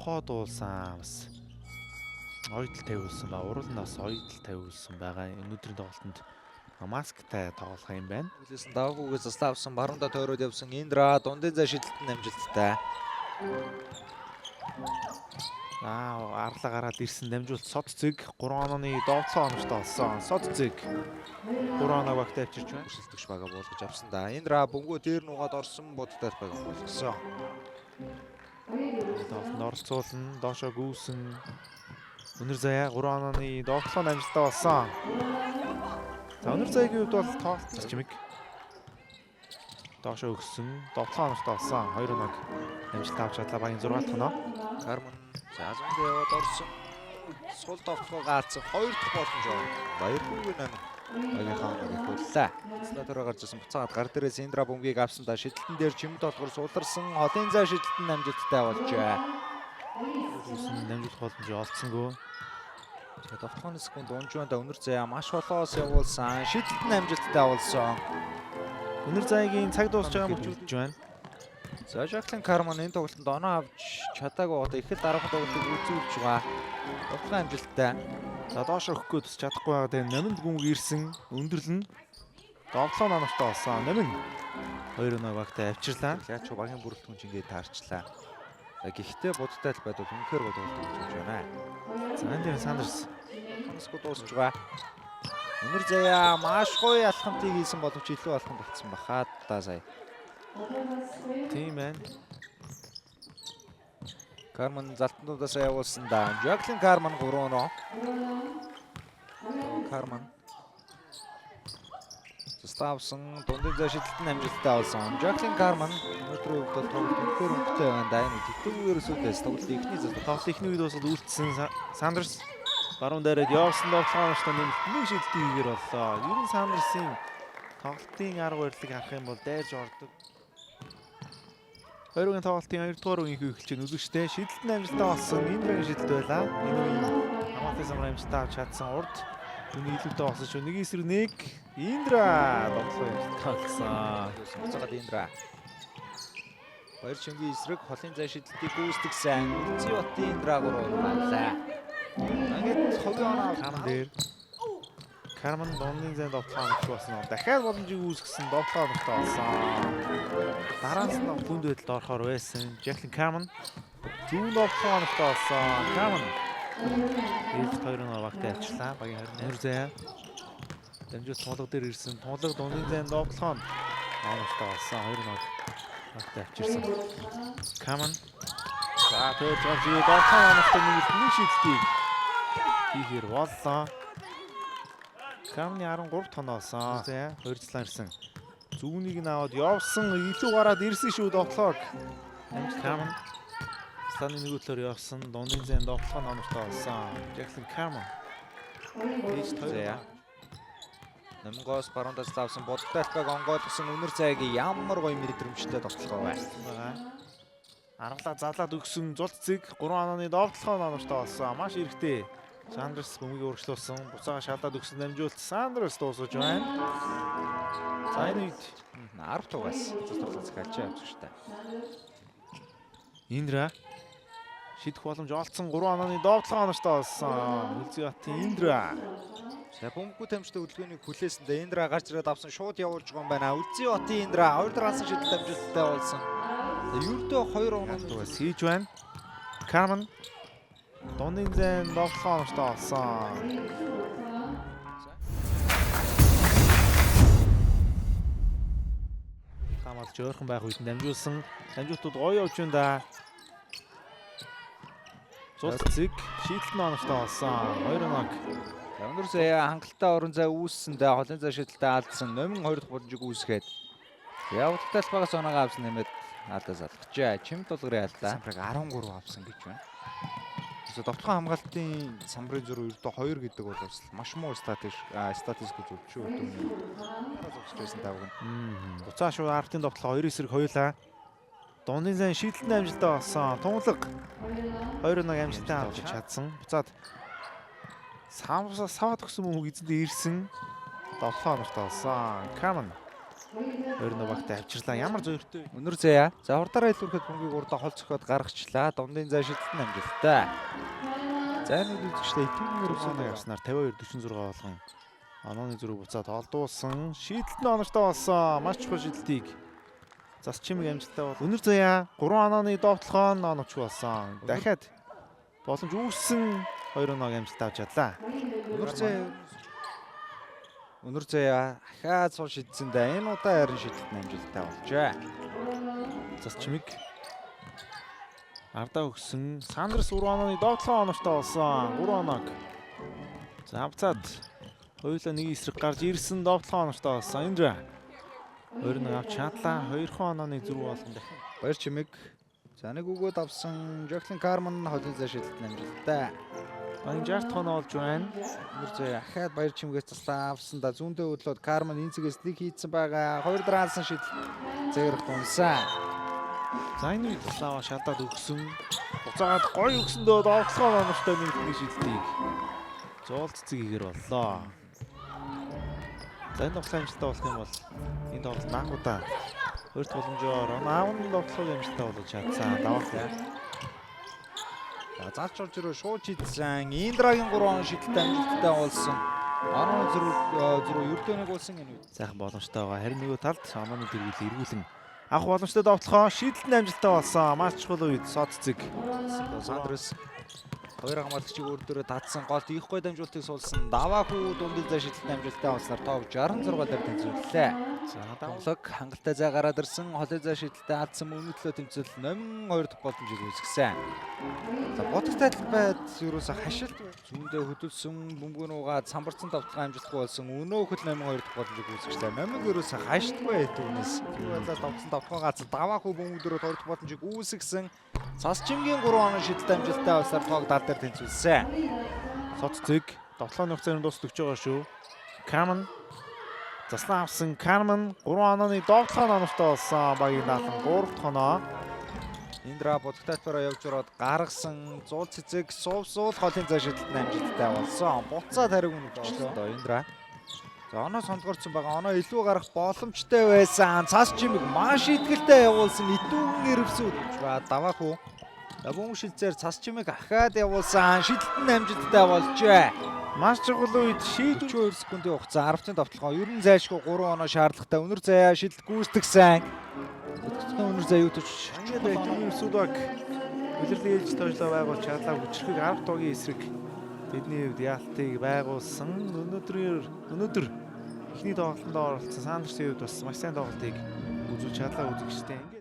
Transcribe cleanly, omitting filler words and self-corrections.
довтлохоо дуулсан бас оёдл тавиулсан ба урал нь бас оёдл тавиулсан байгаа. Өнөөдрийн тоглолтод масктай тоглох юм байна. Хүлээсэн давгүйгээс заславсан баруунда тойроод явсан Индра дундын зай шидэлтэн амжилттай. Арлаа гараад ирсэн дамжуулт Содцэг 3 онооны довтлоо оновчтой болсон. Содцэг 3 оноо багт авчирч байна. Өрсөлдөгч бага болгож авсан да. Индра бөмбөгөө дээр нугаад орсон бодтой бага болгосон. Довтлон оролцуулна, доошоо гүйсэн. Өнөр заяа 3 онооны довтлоо амжилттай болсон. За өнөр заяагийн хувьд бол тоолт чимэг. Доошоо өгсөн, довтлоо оновчтой болсон. 2 оног амжилттай авч чадлаа багийн 6 дахь оноо. Карман за зүүндээ яваад орсон. Сул довтлогоо гаацсан 2 дахь боломж авсан. Баяргүй нэ. Багийнхаа нэг хөллөө. Статор гарч ирсэн буцаагаад гар дээрээс Индра бөмбөгийг авсан да шидэлтэн дээр чимд толгор сууларсан. Холын зай шидэлтэн амжилттай болжээ. Дамжуулах боломж олцсонгүй. За довтлооны секунд унжванда өнөр заяа маш холоос явуулсан. Шидэлтэн амжилттай болсон. Өнөр заяагийн цаг дуусч байгаа мөч үзэж байна. За Жаклин Карман энэ тоглолтод оноо авч чадаагүй одоо их л дараахан тоглолтыг үзүүлж байгаа. Довтлоо амжилттай. За доош өгөхгүй тус чадахгүй байгаа. Тэгээ Номинд бөмбөг ирсэн өндөрлөн довтлоо оновчтой болсон. Номин 2 оноо багтаа авчирлаа. Яач багийн бүрэлдэхүүн ингээд таарчлаа. Гэхдээ будтай л байдвал үнэхээр гол тоглолт үзүүлж байна. За энэ дээр Сандерс Ханско дуусч байгаа. Өнөр заяа маш гоё алхамтыг хийсэн боловч илүү алхам болцсон бахаа та сая. Тийм байна. Карман залтнуудаас явуулсан да. Жаклин Карман 3 оноо. Карман Ставсан дундын зай шидэлтэн амжилттай болсон. Жаклин Карман өнөөдрийн хувьд бол тоглолт үнэхээр өнгөтэй байна да. Энэ тэтгэврээс үүдээс тоглолт ихний тоглолт ихний үед бас үлдсэн Сандерс баруун дээрээ явсан довтлоо оновчтой нэг шидэлтийн хийгэр боллоо. Ер нь Сандерсын тоглолтын арга барилыг харах юм бол дайрж ордог. Хоёрын тоглолтын 2 дугаар үеийн эхэлж байна үзэгчтэй. Шидэлтэн амжилттай болсон. Индрагийн шидэлт байлаа. Энэ үеийн хамаатан самраа амжилттай авч чадсан урд түүний илүүтэй болсон шүү. Нэг эсрэг нэг Индра довтлоо амжилттай болсон. Буцаагаад Индра. Баяр чимгийн эсрэг холын зай шидэлтийг гүйцэтгсэн. Үлций батын Индра 3 оноо. Ингээд хогийн оноо Карман дээр Карман дундын зай довтлоо оновч болсон. Дахиад боломжийг үүсгэсэн довтлоо оновчтой болсон. Дараас нь хүнд байдалд орохоор байсан. Жаклин Карман зүүн довтлоо оновчтой болсон. Карман Ээлж 2 оноо багтаа авчлаа. Багийн 20 заяа дамжуулт тунгалаг дээр ирсэн. Тунгалаг дундын зай довтлоо оновчтой болсон. 2 оноо багтаа авчирсан. Карман за тэгж орж ирээ довтлоо оновчтой нэг шидэлтийг хийхээр боллоо. Карманы 13 тоноо болсон. За хоёрцлаа ирсэн. Зүүнийг нь аваад явсан. Илүү гараад ирсэн шүү довтлоог. Карман станы нөгөөдлөөр явсан. Дундын зайн довтлоо оновчтой болсон. Жаклин Карман. Ээж тойроо. Намгоос баруунаас лавсан бодтой албаг онгойлгосон өнөр зайгийн ямар гоё мэдрэмжтэй довтлоо байгаа. Аргалаа залаад өгсөн Зулцэг 3 онооны довтлоо оновчтой болсон. Маш эрэхтэй. Сандерс бөмбөгийг урагшлуулсан. Буцаага шалдаад өгсөн дамжуулт Сандерс дуусгаж байна. За энэ үед 10 тугаас цэцэрлэг хачаа явж штэ. Индра шидэх боломж олцсон 3 онооны довтлоо оновчтой болсон. Үлзий батын Индра. За бөмбөгүй тамжтай хөдөлгөөнийг хүлээсэндээ Индра гарч ирээд авсан шууд явуулж байгаа юм байна. Үлзий батын Индра 2 дараасан шидэлт амжилттай болсон. Ердөө 2 оноо тугаас хийж байна. Карман дундын зайн довтлоо оновчтой болсон. Хамаалж өөрхөн байх үед дамжуулсан. Дамжуултууд гоё явж байна да. Зулцэг шидэлтэн оновчтой болсон. 2 оног. Өнөр заяа хангалттай орон зай үүссэндээ холын зай шидэлтээ алдсан. Номин 2 дахь боломжийг үүсгээд явуултал багаас оноогоо авсан нэмээд алдаа залгажээ. Чимд толгорын алдаа. Самбрыг 13 авсан гэж байна. Довтлогоо хамгаалтын самбарын зөрүү ердөө 2 гэдэг бол бас маш муу статистик үзүүлж шүү. Зөвчөөсөн тавг нь. Буцаа шууд артын довтлого 2 эсрэг хоёулаа. Дундын зайн шидэлтэн амжилттай болсон. Тунгалаг 2 оноо амжилттай авч чадсан. Буцаад саваад өгсөн бөмбөг эзэндээ ирсэн. Довтлоо оновчтой болсон. Карман Ойрны багтаа авчирлаа. Ямар зөөртэй. Өнөр заяа. За урдаараа илүүрхэд бөмбөгийг урдаа хол цохиод гаргачлаа. Дундын зай шилтэн амжилттай. Зайнууд үзэгчтэй итүүгээр Өсөнд явснаар 52-46 болгон онооны зүрэг буцаад олдуулсан. Шийдэлт нь оновчтой болсон. Маш чухал шийдэлтийг зас чимэг амжилттай бол. Өнөр заяа 3 онооны довтлохоо оновч болсон. Дахиад боломж үүссэн 2 оноог амжилттай авч чадлаа. Өнөр заяа ахаад сул шидсэндээ энэ удаа харин шидэлт амжилттай болжээ. Зас чимэг ардаа өгсөн. Сандрас 3 онооны довтлохоо оновчтой болсон. 3 оноог. За буцаад хоёулаа нэг эсрэг гарч ирсэн довтлохоо оновчтой болсон. Индра 2-1 авч чадлаа. 2 онооны зүрх болгон дахин. Баяр чимэг. За нэг өгөөд авсан Жаклин Карман холын зай шидэлт амжилттай. Багийн 60 тоноо олж байна. Өнөр заяа ахаад баяр чимгээс таслаа авсан да зүүндээ өдлөөд Карман энэ цэгээс лиг хийцэн байгаа. 2 драасан шидэлт зэгрэх тунсан. За энэ үед таслаа шалдаад өгсөн. Буцаагаад гоё өгсөндөө довтлохоо оновчтой нэг шийдэлтийг зоолт цэцгээр боллоо. За энэ довтлох амжилттай болох юм бол энэ тоглолт наахуудаа хоёрт боломжоор аавны довтлохыг амжилттай болгож чадсан. Давах яа. За залж орж ирөө шууд шидсэн. Индрагийн 3 он шидэлт амжилттай болсон. Оноо зүрх ердөөнийг болсон энэ үед. Сайхан боломжтой байгаа. Харин нөгөө талд онооны дэргүүл эргүүлэн авах боломжтой довтлохоо шийдэлт амжилттай болсон. Маш чухал үед сод цэг. Сандрас хоёр хамгаалагчийг өөр дөрөө татсан голд их гой дамжуултыг суулсан. Даваагүй дундын зай шидэлт амжилттай болсноор тоог 66 дээр тэнцвэрлээ. За тоглог хангалттай зай гараад ирсэн. Холын зай шидэлтэй алдсан өмнөдлөө тэмцэл номин 2 дахь боломжийг үүсгэсэн. За бодогтай байд ерөөсө хашилт зүүндээ хөдөлсөн бөмбөг руугаа самбарцсан давталгаа амжилтгүй болсон. Өнөө хөл номин 2 дахь боломжийг үүсгэсэн. Номиг ерөөсө хаштгүй түүнээс. Тэгвэл давтсан давталгаа гац даваагүй бөмбөг дөрөв 2 дахь боломжийг үүсгэсэн. Цас чимгийн 3 оноо шидэлтэй амжилттай болсоор тоог 70 дээр тэнцвэлсэн. сод цэг довтлооны хугацаанд дуусч байгаа шүү. Карман заслан авсан. Карман 3 онооны довтлохоо оновчтой болсон. Багийн даатан 3 дахь оноо. Индра бодогтайпаараа явж ороод гаргасан зуул цэцэг суул холын зай шидэлт амжилттай болсон. Буцаад хариг үнэвчлээ. Индра. За оноо сондгорцсон байгаа. Оноо илүү гарах боломжтой байсан. Цас чимэг маш идгэлтэй явуулсан. Итүүгэн ирвсүүд. Даваагүй. Бөмбөг шилцээр цас чимэг ахаад явуулсан. Шидэлт амжилттай болжээ. Маш чухал үед шийдвэр 42 секундын хугацаа 10-ын довтлогоо. Ер нь зайлшгүй 3 оноо шаардлагатай. Өнөр заяа шидэлт гүйцэтгсэн. Өнөр заяа юу ч Тэдний Сүдэг үлрэлт ээлж тойжлоо байгуулж чадлаа. Хүчрхэг 10 дугийн эсрэг тэдний хувьд яалтыг байгуулсан. Өнөөдөр эхний тоглолтод оролцсон Сандрсын хувьд бас маш сайн тоглолтыг үзүүлж чадлаа үзэгчтэй.